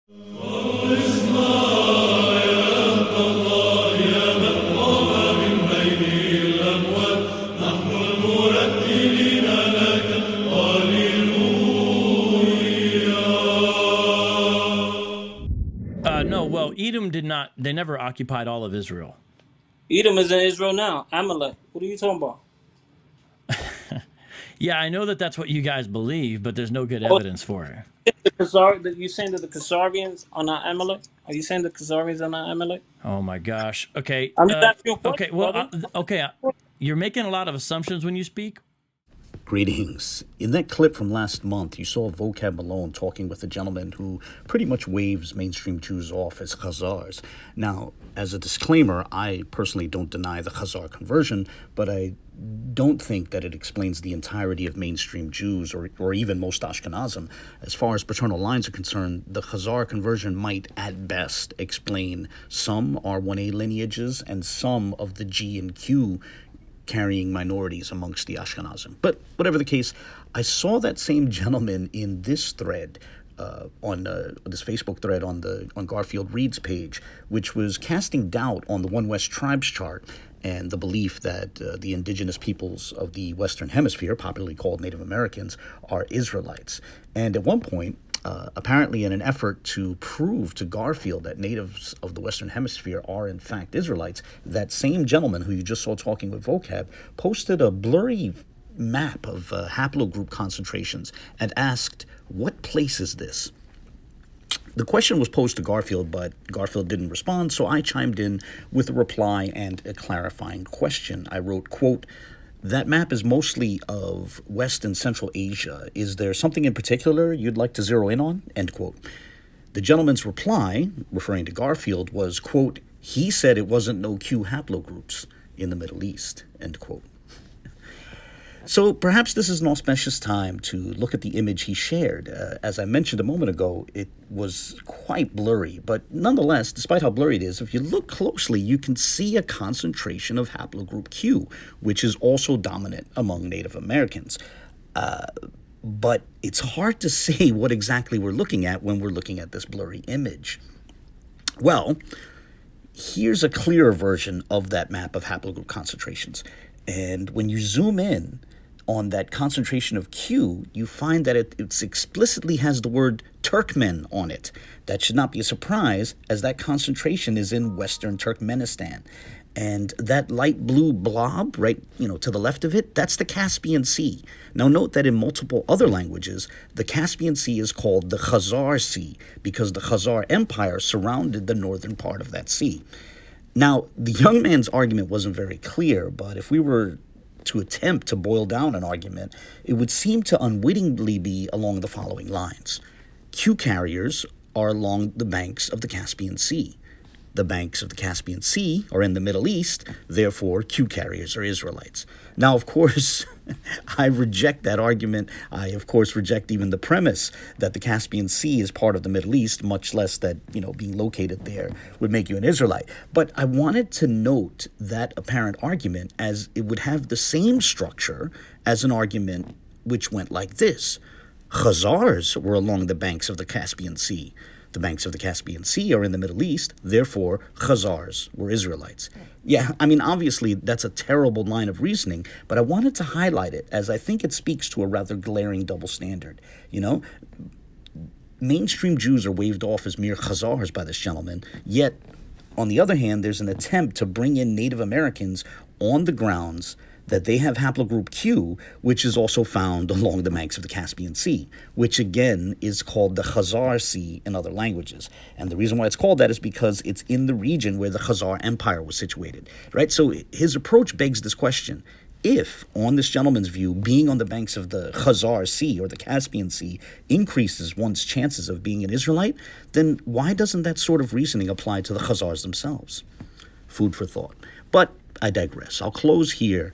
No, well, Edom did not, they never occupied all of Israel. Edom is in Israel now. Amalek. What are you talking about? Yeah, I know that that's what you guys believe, but there's no good evidence for it. You saying that the Khazarians are not Amalek? Are you saying the Khazarians are not Amalek? Oh my gosh. Okay. I'm just asking you a question, okay. Well, brother. You're making a lot of assumptions when you speak. Greetings. In that clip from last month, you saw Vocab Malone talking with a gentleman who pretty much waves mainstream Jews off as Khazars. Now, as a disclaimer, I personally don't deny the Khazar conversion, but I don't think that it explains the entirety of mainstream Jews or even most Ashkenazim. As far as paternal lines are concerned, the Khazar conversion might, at best, explain some R1A lineages and some of the G and Q carrying minorities amongst the Ashkenazim. But whatever the case, I saw that same gentleman in this thread, on this Facebook thread on Garfield Reid's page, which was casting doubt on the One West Tribes chart and the belief that the indigenous peoples of the Western Hemisphere, popularly called Native Americans, are Israelites. And at one point, apparently in an effort to prove to Garfield that natives of the Western Hemisphere are in fact Israelites, that same gentleman who you just saw talking with Vocab posted a blurry map of haplogroup concentrations and asked, "What place is this?" The question was posed to Garfield, but Garfield didn't respond, so I chimed in with a reply and a clarifying question. I wrote, quote, "That map is mostly of West and Central Asia. Is there something in particular you'd like to zero in on?" End quote. The gentleman's reply, referring to Garfield, was, quote, "He said it wasn't no Q haplogroups in the Middle East," end quote. So perhaps this is an auspicious time to look at the image he shared. As I mentioned a moment ago, it was quite blurry, but nonetheless, despite how blurry it is, if you look closely, you can see a concentration of haplogroup Q, which is also dominant among Native Americans. But it's hard to say what exactly we're looking at when we're looking at this blurry image. Well, here's a clearer version of that map of haplogroup concentrations. And when you zoom in on that concentration of Q, you find that it explicitly has the word Turkmen on it. That should not be a surprise, as that concentration is in Western Turkmenistan. And that light blue blob right, to the left of it, that's the Caspian Sea. Now note that in multiple other languages, the Caspian Sea is called the Khazar Sea because the Khazar Empire surrounded the northern part of that sea. Now, the young man's argument wasn't very clear, but if we were to attempt to boil down an argument, it would seem to unwittingly be along the following lines. Q carriers are along the banks of the Caspian Sea. The banks of the Caspian Sea are in the Middle East, therefore Q carriers are Israelites. Now, of course, I reject that argument. I, of course, reject even the premise that the Caspian Sea is part of the Middle East, much less that, being located there would make you an Israelite. But I wanted to note that apparent argument as it would have the same structure as an argument which went like this. Khazars were along the banks of the Caspian Sea. The banks of the Caspian Sea are in the Middle East, therefore Khazars were Israelites. Yeah, obviously that's a terrible line of reasoning, but I wanted to highlight it as I think it speaks to a rather glaring double standard. Mainstream Jews are waved off as mere Khazars by this gentleman, yet, on the other hand, there's an attempt to bring in Native Americans on the grounds that they have haplogroup Q, which is also found along the banks of the Caspian Sea, which again is called the Khazar Sea in other languages. And the reason why it's called that is because it's in the region where the Khazar Empire was situated, right? So his approach begs this question. If, on this gentleman's view, being on the banks of the Khazar Sea or the Caspian Sea increases one's chances of being an Israelite, then why doesn't that sort of reasoning apply to the Khazars themselves? Food for thought. But I digress. I'll close here.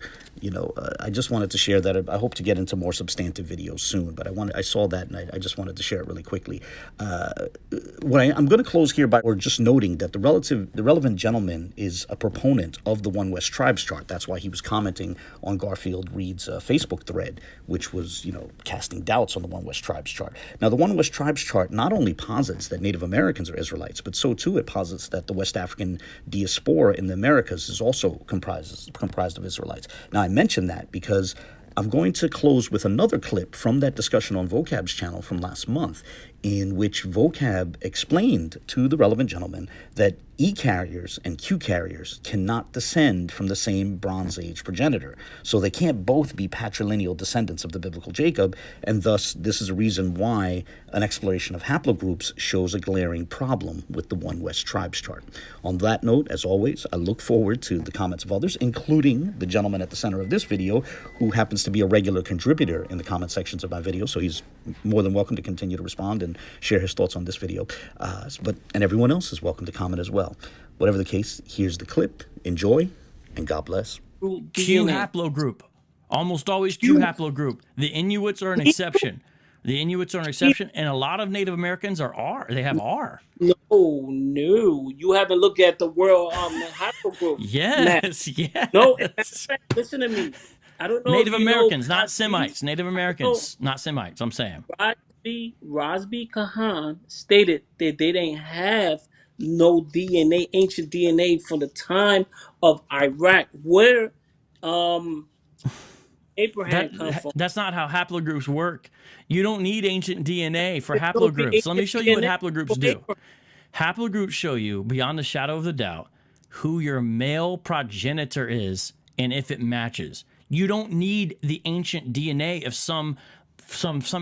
I just wanted to share that. I hope to get into more substantive videos soon, but I saw that and I just wanted to share it really quickly. I'm going to close here by just noting that the relevant gentleman is a proponent of the One West Tribes chart. That's why he was commenting on Garfield Reid's Facebook thread, which was, casting doubts on the One West Tribes chart. Now, the One West Tribes chart not only posits that Native Americans are Israelites, but so too it posits that the West African diaspora in the Americas is also comprised of Israelites. Now, I mention that because I'm going to close with another clip from that discussion on Vocab's channel from last month, in which Vocab explained to the relevant gentleman that E carriers and Q carriers cannot descend from the same Bronze Age progenitor. So they can't both be patrilineal descendants of the biblical Jacob, and thus this is a reason why an exploration of haplogroups shows a glaring problem with the One West Tribes chart. On that note, as always, I look forward to the comments of others, including the gentleman at the center of this video, who happens to be a regular contributor in the comment sections of my videos, so he's more than welcome to continue to respond and share his thoughts on this video. And everyone else is welcome to comment as well. Whatever the case, here's the clip. Enjoy, and God bless. Q haplogroup. Almost always Q haplogroup. The Inuits are an exception. And a lot of Native Americans are R. They have R. No, you haven't looked at the world haplogroup. Yes, yes. No, listen to me. I don't know. Native Americans, not Semites. Native Americans, not Semites. I'm saying. Rasbi Kahan stated that they didn't have no DNA, ancient DNA from the time of Iraq, where Abraham come from. That's not how haplogroups work. You don't need ancient DNA for haplogroups. Let me show you what haplogroups do. Haplogroups show you, beyond a shadow of the doubt, who your male progenitor is and if it matches. You don't need the ancient DNA of some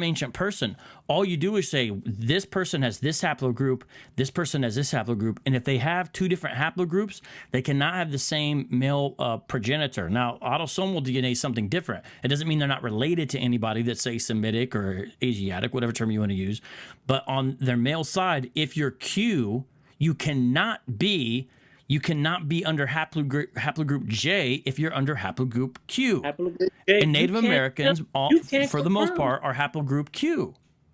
ancient person. All you do is say, this person has this haplogroup, this person has this haplogroup, and if they have two different haplogroups, they cannot have the same male progenitor. Now, autosomal DNA is something different. It doesn't mean they're not related to anybody that's, say, Semitic or Asiatic, whatever term you want to use. But on their male side, if you're Q, you cannot be under haplogroup J if you're under haplogroup Q. And Native Americans, for the most part, are haplogroup Q.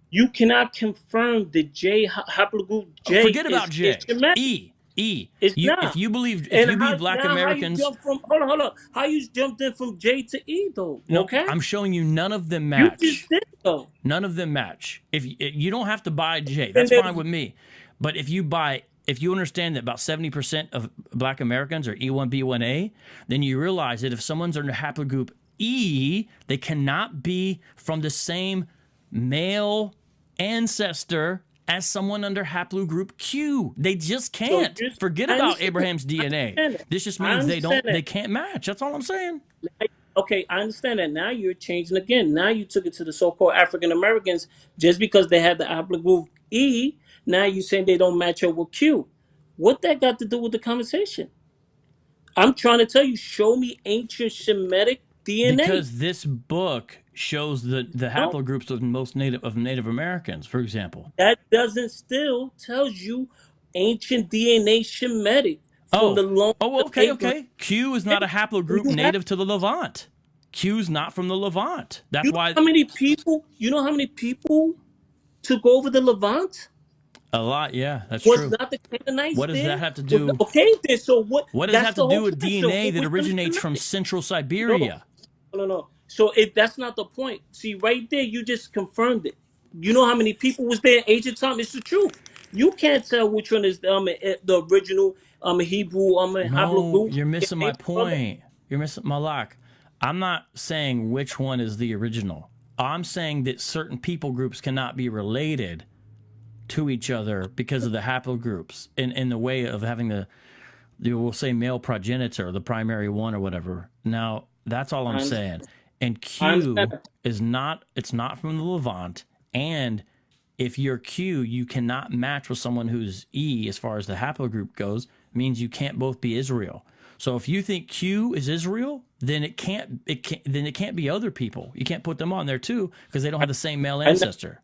You cannot confirm the J haplogroup J. Forget about J. E. If you believe Black Americans, hold on. How you jumped in from J to E though? No, okay, I'm showing you none of them match. You just did though. None of them match. If you don't have to buy J, that's fine with me. But if you understand that about 70% of Black Americans are E1B1A, then you realize that if someone's under haplogroup E, they cannot be from the same male ancestor as someone under haplogroup Q. They just can't. Forget about Abraham's DNA. This just means they can't match. That's all I'm saying. Okay, I understand that. Now you're changing again. Now you took it to the so-called African Americans just because they had the haplogroup E. Now you're saying they don't match up with Q. What that got to do with the conversation? I'm trying to tell you, show me ancient Semitic DNA. Because this book shows the haplogroups of most Native Americans, for example. That doesn't still tells you ancient DNA Semitic. Okay. Q is not a haplogroup native to the Levant. Q's not from the Levant. That's why. How many people? You know how many people took over the Levant? A lot, yeah, that's true. Was not the Canaanites What does that have to do? Okay, then so what? What does that have to do with DNA that originates from Central Siberia? No. So that's not the point. See, right there, you just confirmed it. You know how many people was there in ancient time? It's the truth. You can't tell which one is the original Hebrew haplogroup. You're missing my point. You're missing Malak. I'm not saying which one is the original. I'm saying that certain people groups cannot be related to each other because of the haplogroups in the way of having we'll say male progenitor, the primary one or whatever. Now, that's all I'm saying. And Q is not from the Levant. And if you're Q, you cannot match with someone who's E as far as the haplogroup goes. It means you can't both be Israel. So if you think Q is Israel, then it can't be other people. You can't put them on there too because they don't have the same male ancestor.